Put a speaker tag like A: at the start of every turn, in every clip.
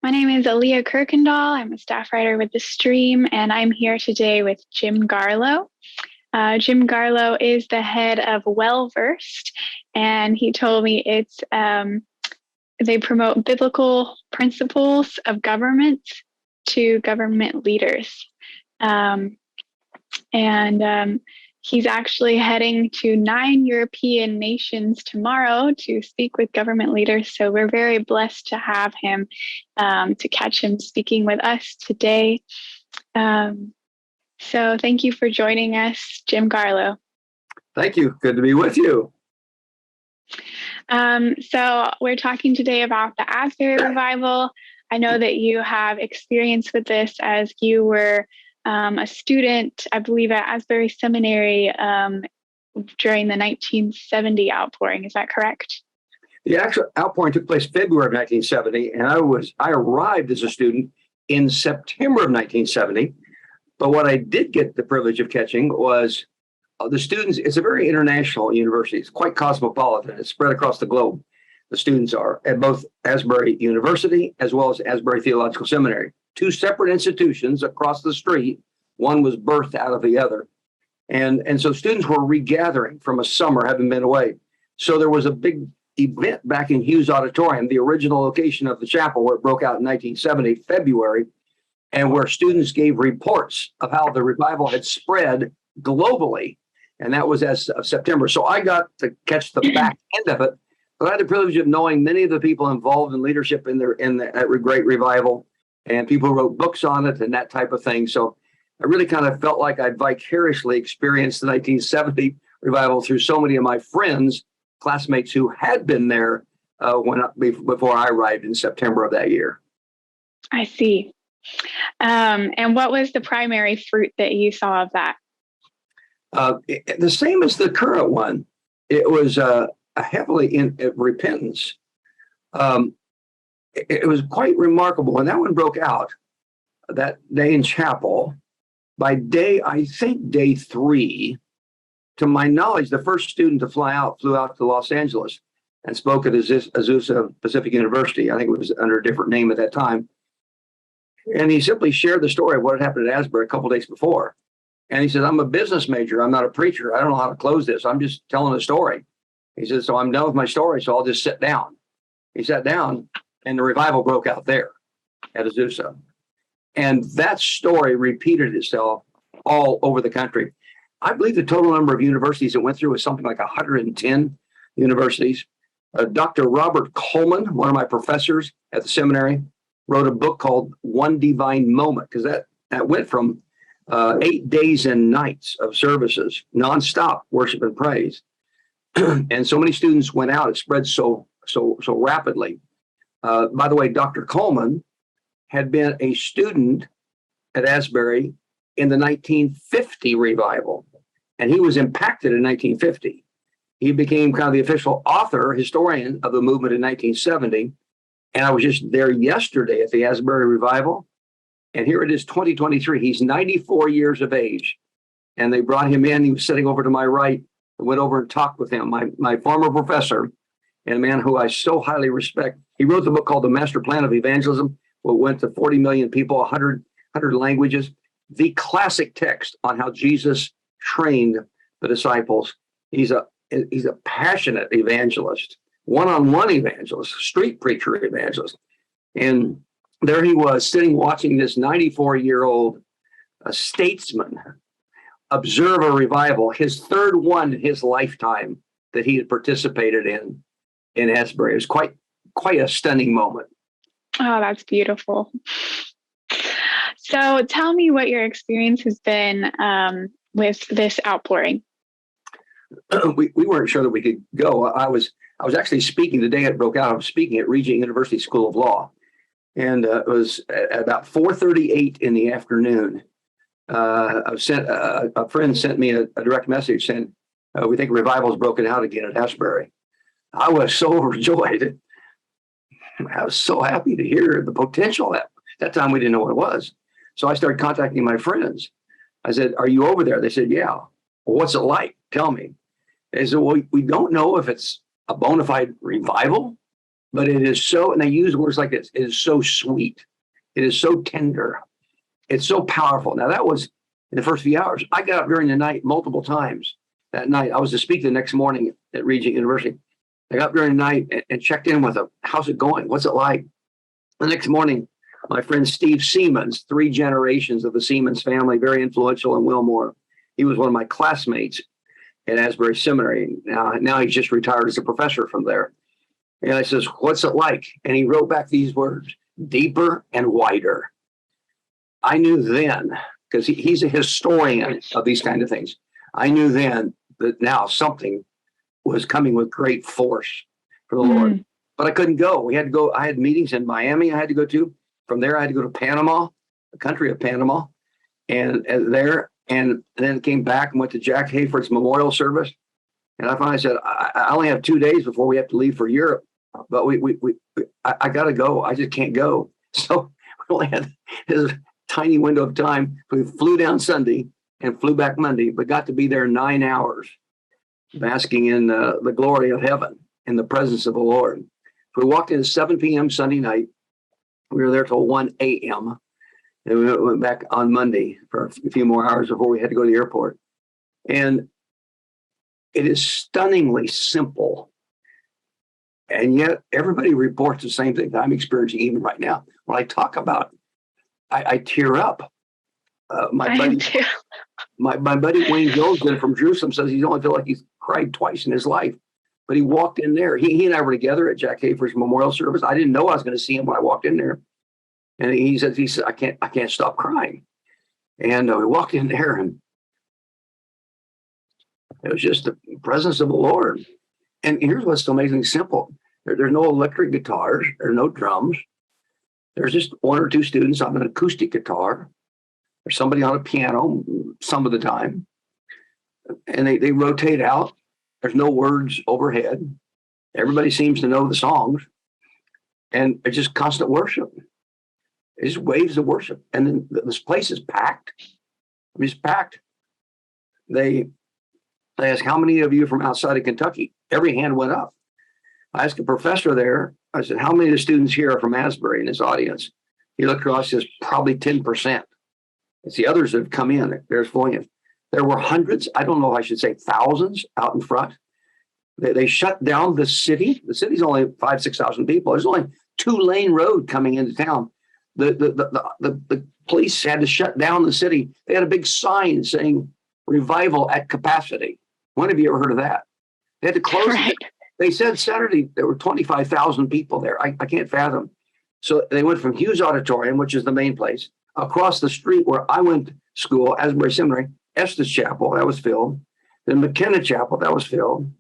A: My name is Aaliyah Kirkendall. I'm a staff writer with The Stream, and I'm here today with Jim Garlow. Jim Garlow is the head of Well Versed, and he told me they promote biblical principles of government to government leaders. And he's actually heading to 9 European nations tomorrow to speak with government leaders. So we're very blessed to have him, to catch him speaking with us today. So thank you for joining us, Jim Garlow.
B: Thank you. Good to be with you.
A: So we're talking today about the Asbury revival. I know that you have experience with this as you were a student, I believe, at Asbury Seminary during the 1970 outpouring. Is that correct?
B: The actual outpouring took place February of 1970, and I arrived as a student in September of 1970. But what I did get the privilege of catching was the students. It's a very international university. It's quite cosmopolitan. It's spread across the globe. The students are at both Asbury University as well as Asbury Theological Seminary. Two separate institutions across the street. One was birthed out of the other. And so students were regathering from a summer, having been away. So there was a big event back in Hughes Auditorium, the original location of the chapel where it broke out in 1970, February, and where students gave reports of how the revival had spread globally. And that was as of September. So I got to catch the back end of it. But I had the privilege of knowing many of the people involved in leadership in the great revival, and people who wrote books on it and that type of thing. So I really kind of felt like I'd vicariously experienced the 1970 revival through so many of my friends, classmates who had been there before I arrived in September of that year.
A: I see. And what was the primary fruit that you saw of that?
B: The same as the current one. It was heavily in repentance. It was quite remarkable. When that one broke out that day in chapel, by I think day 3, to my knowledge, the first student to flew out to Los Angeles and spoke at Azusa Pacific University. I think it was under a different name at that time. And he simply shared the story of what had happened at Asbury a couple of days before. And he said, I'm a business major. I'm not a preacher. I don't know how to close this. I'm just telling a story. He said, so I'm done with my story, so I'll just sit down. He sat down, and the revival broke out there at Azusa. And that story repeated itself all over the country. I believe the total number of universities it went through was something like 110 universities. Dr. Robert Coleman, one of my professors at the seminary, wrote a book called One Divine Moment, because that went from 8 days and nights of services, nonstop worship and praise. And so many students went out. It spread so rapidly. By the way, Dr. Coleman had been a student at Asbury in the 1950 revival, and he was impacted in 1950. He became kind of the official historian of the movement in 1970. And I was just there yesterday at the Asbury revival. And here it is, 2023. He's 94 years of age. And they brought him in. He was sitting over to my right. I went over and talked with him, my former professor, and a man who I so highly respect. He wrote the book called The Master Plan of Evangelism, what went to 40 million people, 100 languages, the classic text on how Jesus trained the disciples. He's a passionate evangelist, one-on-one evangelist, street preacher evangelist. And there he was sitting watching this 94-year-old statesman observe a revival, his third one in his lifetime that he had participated in Asbury. It was quite a stunning moment.
A: Oh, that's beautiful. So tell me what your experience has been with this outpouring.
B: We weren't sure that we could go. I was actually speaking the day it broke out. I was speaking at Regent University School of Law, and it was at about 4:38 in the afternoon. A friend sent me a direct message saying, "We think revival's broken out again at Asbury." I was so overjoyed. I was so happy to hear the potential. At that time, we didn't know what it was. So I started contacting my friends. I said, "Are you over there?" They said, "Yeah." "Well, what's it like? Tell me." They said, "Well, we don't know if it's a bona fide revival but it is so, and they use words like this, it is so sweet. It is so tender. It's so powerful. Now, that was in the first few hours. I got up during the night multiple times that night. I was to speak the next morning at Regent University. I got up during the night and checked in with them. How's it going? What's it like? The next morning, my friend Steve Siemens, 3 generations of the Siemens family, very influential in Wilmore. He was one of my classmates at Asbury Seminary. Now he's just retired as a professor from there. And I says, what's it like? And he wrote back these words, deeper and wider. I knew then, because he's a historian of these kind of things. I knew then that now something was coming with great force for the Lord. But I couldn't go. We had to go. I had meetings in Miami I had to go to. From there, I had to go to Panama, the country of Panama, and then came back and went to Jack Hayford's memorial service. And I finally said, I only have 2 days before we have to leave for Europe, but I got to go. I just can't go. So we only had this tiny window of time. We flew down Sunday and flew back Monday, but got to be there 9 hours, basking in the glory of heaven, in the presence of the Lord. We walked in at 7 p.m. Sunday night. We were there till 1 a.m. And we went back on Monday for a few more hours before we had to go to the airport. And it is stunningly simple. And yet everybody reports the same thing that I'm experiencing even right now. When I talk about it, I tear up. My buddy Wayne Gilligan from Jerusalem says he's only feel like he's cried twice in his life. But he walked in there. He and I were together at Jack Hayford's memorial service. I didn't know I was going to see him when I walked in there. And he said, I can't stop crying. And we walked in there, and it was just the presence of the Lord. And here's what's so amazingly simple. There's no electric guitars. There's no drums. There's just 1 or 2 students on an acoustic guitar. There's somebody on a piano some of the time. And they rotate out. There's no words overhead. Everybody seems to know the songs. And it's just constant worship. It's just waves of worship. And then this place is packed. I mean, it's packed. They asked, how many of you from outside of Kentucky? Every hand went up. I asked a professor there, I said, how many of the students here are from Asbury in this audience? He looked across, says, probably 10%. It's the others that have come in. There's flowing in. There were hundreds, I don't know if I should say thousands out in front. They shut down the city. The city's only 5,000 to 6,000 people. There's only 2-lane road coming into town. The police had to shut down the city. They had a big sign saying revival at capacity. When have you ever heard of that? They had to close it. They said Saturday there were 25,000 people there. I can't fathom. So they went from Hughes Auditorium, which is the main place, across the street where I went to school, Asbury Seminary, Estes Chapel, that was filled. Then McKenna Chapel, that was filled.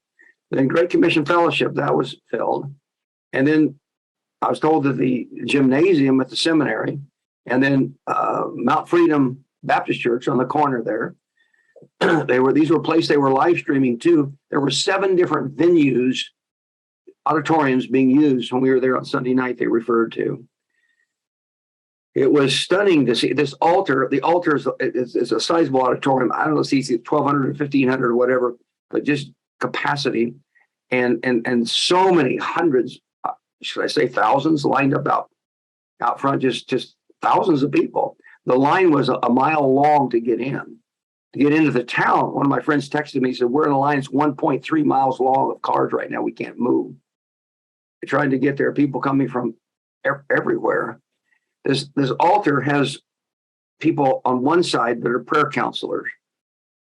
B: Then Great Commission Fellowship, that was filled. And then I was told that the gymnasium at the seminary, and then Mount Freedom Baptist Church on the corner there, these were places they were live streaming too. There were 7 different venues, auditoriums being used when we were there on Sunday night, they referred to. It was stunning to see this altar. The altar is a sizable auditorium. I don't know if it's 1,200 or 1,500 or whatever, but just capacity. And so many hundreds, should I say thousands, lined up out front, just thousands of people. The line was a mile long to get in. To get into the town, one of my friends texted me, he said, we're in a line that's 1.3 miles long of cars right now. We can't move. They're trying to get there. People coming from everywhere. This altar has people on one side that are prayer counselors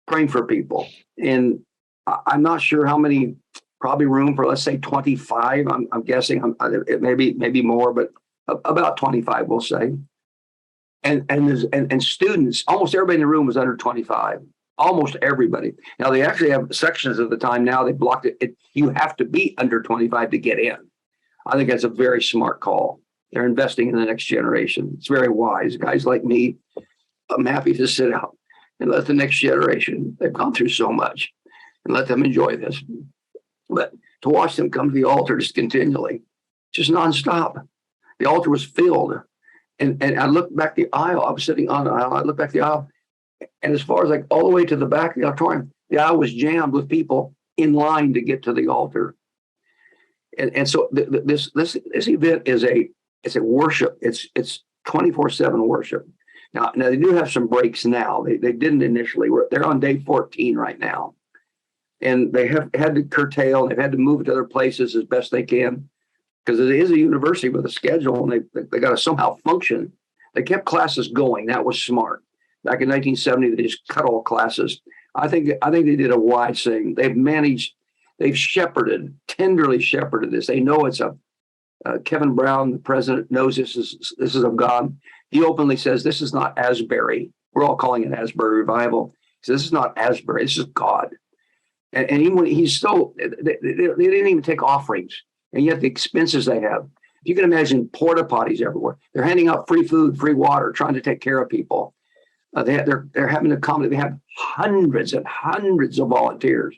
B: praying for people. And I'm not sure how many, probably room for, let's say 25. I'm guessing it maybe more, but about 25, we'll say. And students, almost everybody in the room was under 25. Almost everybody. Now they actually have sections of the time now they blocked it. You have to be under 25 to get in. I think that's a very smart call. They're investing in the next generation. It's very wise. Guys like me, I'm happy to sit out and let the next generation, they've gone through so much, and let them enjoy this. But to watch them come to the altar just continually, just nonstop. The altar was filled. And I looked back the aisle. I was sitting on the aisle. I looked back the aisle. And as far as like all the way to the back of the auditorium, the aisle was jammed with people in line to get to the altar. And so this event is it's a worship. It's 24/7 worship. Now they do have some breaks now. They didn't initially. They're on day 14 right now, and they have had to curtail. They've had to move it to other places as best they can because it is a university with a schedule, and they got to somehow function. They kept classes going. That was smart. Back in 1970, they just cut all classes. I think they did a wise thing. They've tenderly shepherded this. They know it's Kevin Brown, the president, knows this is of God. He openly says this is not Asbury. We're all calling it Asbury Revival. He says this is not Asbury. This is God. And even when they didn't even take offerings, and yet the expenses they have. If you can imagine porta potties everywhere. They're handing out free food, free water, trying to take care of people. They're having to accommodate. They have hundreds and hundreds of volunteers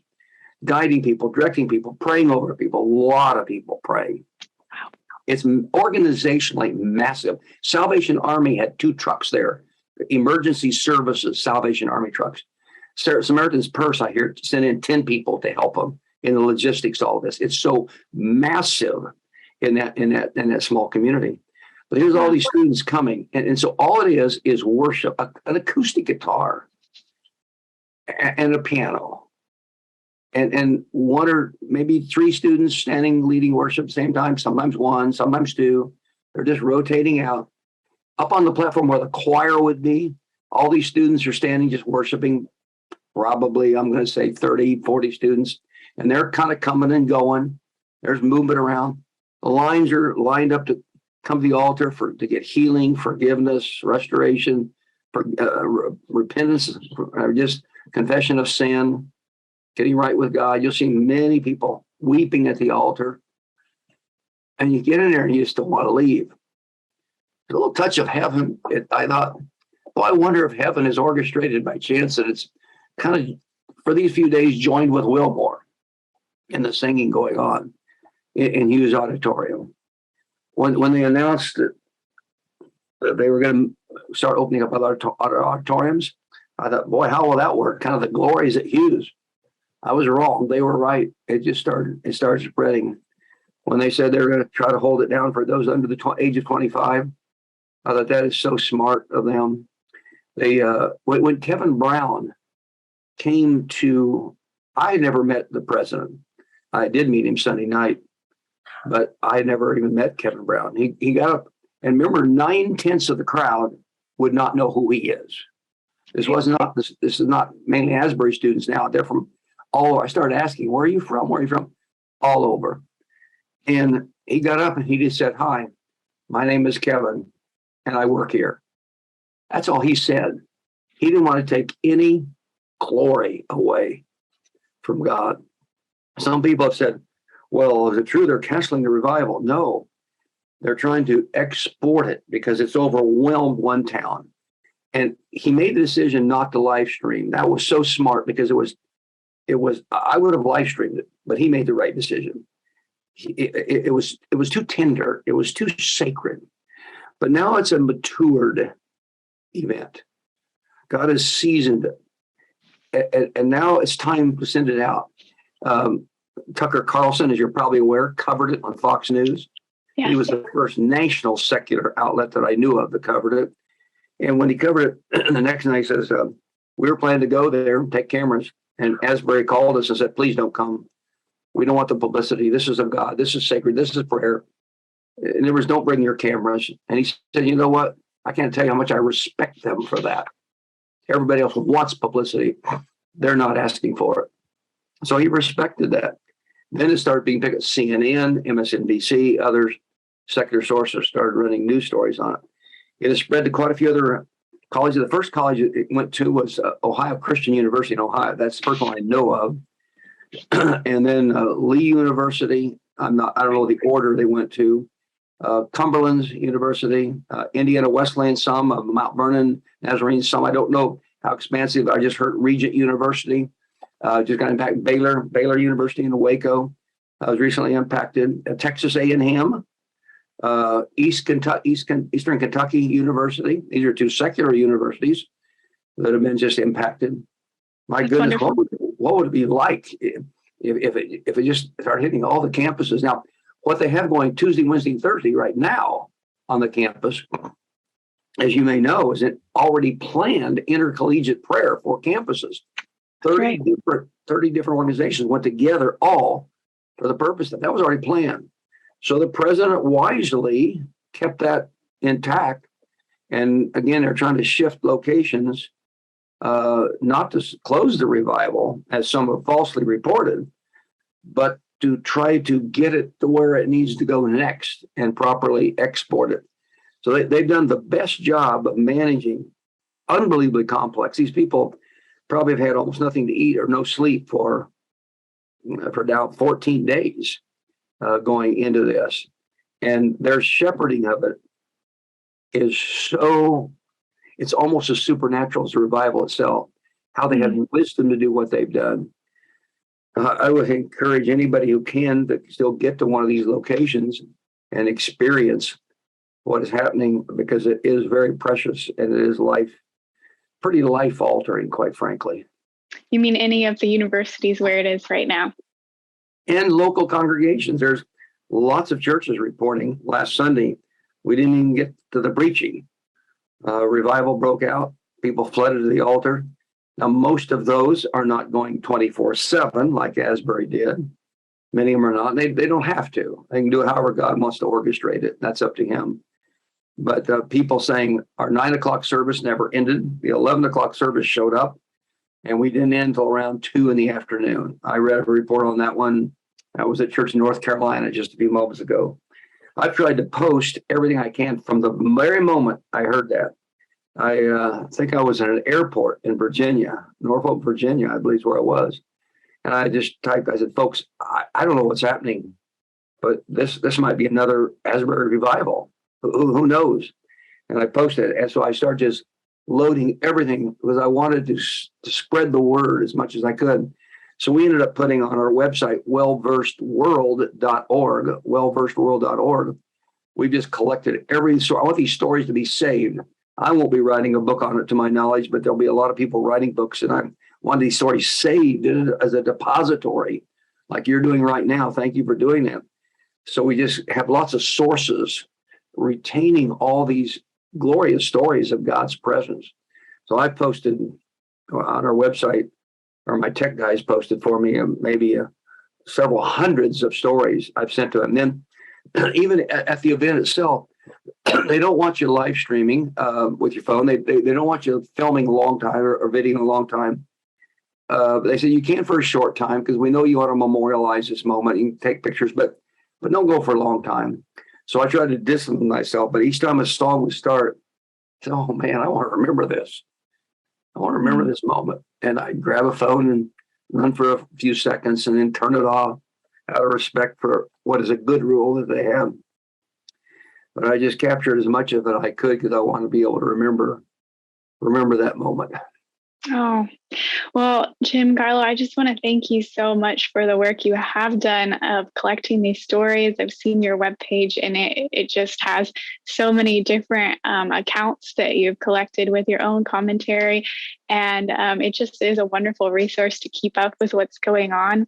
B: guiding people, directing people, praying over people. A lot of people praying.
A: Wow.
B: It's organizationally massive. Salvation Army had 2 trucks there, emergency services, Salvation Army trucks. Samaritan's Purse, I hear, sent in 10 people to help them in the logistics of all of this. It's so massive in that small community. But here's all these students coming. And so all it is worship, an acoustic guitar and a piano. And 1 or maybe 3 students standing leading worship at the same time, sometimes 1, sometimes 2. They're just rotating out. Up on the platform where the choir would be, all these students are standing just worshiping, probably, I'm going to say 30, 40 students. And they're kind of coming and going. There's movement around. The lines are lined up to come to the altar to get healing, forgiveness, restoration, repentance, just confession of sin, getting right with God. You'll see many people weeping at the altar. And you get in there and you just don't want to leave. A little touch of heaven. I thought, I wonder if heaven is orchestrated by chance, and it's kind of, for these few days, joined with Wilmore in the singing going on in Hughes Auditorium. When they announced that they were going to start opening up other auditoriums, I thought, boy, how will that work? Kind of the glories at Hughes. I was wrong. They were right. It started spreading. When they said they were going to try to hold it down for those under the age of 25, I thought that is so smart of them. When Kevin Brown came to, I never met the president. I did meet him Sunday night, but I never even met Kevin Brown. He got up, and remember, 9/10 of the crowd would not know who he is. This is not mainly Asbury students now. They're from all over. I started asking, where are you from? Where are you from? All over. And he got up and he just said, hi, my name is Kevin and I work here. That's all he said. He didn't want to take any glory away from God. Some people have said, well, is it true they're canceling the revival? No, they're trying to export it because it's overwhelmed one town. And he made the decision not to live stream. That was so smart because it was, I would have live streamed it, but he made the right decision. It was too tender. It was too sacred. But now it's a matured event. God has seasoned it. And now it's time to send it out. Tucker Carlson, as you're probably aware, covered it on Fox News.
A: Yes.
B: He was the first national secular outlet that I knew of that covered it. And when he covered it, the next night he says, we were planning to go there and take cameras. And Asbury called us and said, please don't come. We don't want the publicity. This is of God. This is sacred. This is prayer. In other words, don't bring your cameras. And he said, you know what? I can't tell you how much I respect them for that. Everybody else wants publicity. They're not asking for it. So he respected that. Then it started being picked up. CNN, MSNBC, others, secular sources started running news stories on it. It has spread to quite a few other colleges. The first college it went to was Ohio Christian University in Ohio. That's the first one I know of. And then Lee University. I don't know the order they went to. Cumberland's University, Indiana Wesleyan, some, Mount Vernon, Nazarene, some. I don't know how expansive. I just heard Regent University. Just got impacted. Baylor University in Waco was recently impacted. Texas A&M, Eastern Kentucky University. These are 2 secular universities that have been just impacted. My
A: That's
B: goodness,
A: wonderful.
B: what would it be like if it just started hitting all the campuses? Now, what they have going Tuesday, Wednesday, and Thursday right now on the campus, as you may know, is an already planned intercollegiate prayer for campuses. 30 different organizations went together all for the purpose that was already planned. So the president wisely kept that intact. And again, they're trying to shift locations, not to close the revival, as some have falsely reported, but to try to get it to where it needs to go next and properly export it. So they've done the best job of managing unbelievably complex. These people probably have had almost nothing to eat or no sleep for now 14 days going into this. And their shepherding of it is it's almost as supernatural as the revival itself, how they had wisdom to do what they've done. I would encourage anybody who can to still get to one of these locations and experience what is happening, because it is very precious and it is pretty life altering, quite frankly.
A: You mean any of the universities where it is right now?
B: And local congregations. There's lots of churches reporting. Last Sunday, we didn't even get to the preaching. Revival broke out. People flooded to the altar. Now, most of those are not going 24/7 like Asbury did. Many of them are not. They don't have to. They can do it however God wants to orchestrate it. That's up to him. But people saying our 9 o'clock service never ended. The 11 o'clock service showed up, and we didn't end until around 2 in the afternoon. I read a report on that one. I was at church in North Carolina just a few moments ago. I've tried to post everything I can from the very moment I heard that. I think I was at an airport in Virginia, Norfolk, Virginia, I believe is where I was. And I just typed, I said, folks, I don't know what's happening, but this might be another Asbury revival. Who knows? And I posted it. And so I started just loading everything because I wanted to spread the word as much as I could. So we ended up putting on our website, wellversedworld.org. We just collected every story. I want these stories to be saved. I won't be writing a book on it to my knowledge, but there'll be a lot of people writing books, and I want these stories saved as a depository like you're doing right now. Thank you for doing that. So we just have lots of sources retaining all these glorious stories of God's presence. So I posted on our website, or my tech guys posted for me, maybe several hundreds of stories I've sent to them. And then even at the event itself, they don't want you live streaming with your phone. They don't want you filming a long time or videoing a long time. They say you can for a short time because we know you want to memorialize this moment. You can take pictures, but don't go for a long time. So I tried to discipline myself, but each time a song would start, I said, oh man, I want to remember this. I want to remember this moment. And I'd grab a phone and run for a few seconds and then turn it off out of respect for what is a good rule that they have. But I just captured as much of it I could because I want to be able to remember that moment.
A: Oh, well, Jim Garlow, I just want to thank you so much for the work you have done of collecting these stories. I've seen your webpage, and it just has so many different accounts that you've collected with your own commentary. And it just is a wonderful resource to keep up with what's going on.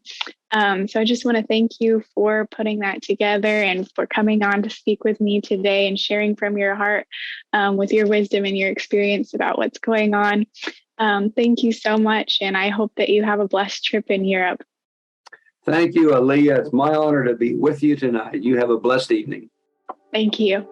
A: So I just want to thank you for putting that together and for coming on to speak with me today and sharing from your heart with your wisdom and your experience about what's going on. Thank you so much, and I hope that you have a blessed trip in Europe.
B: Thank you, Aaliyah. It's my honor to be with you tonight. You have a blessed evening.
A: Thank you.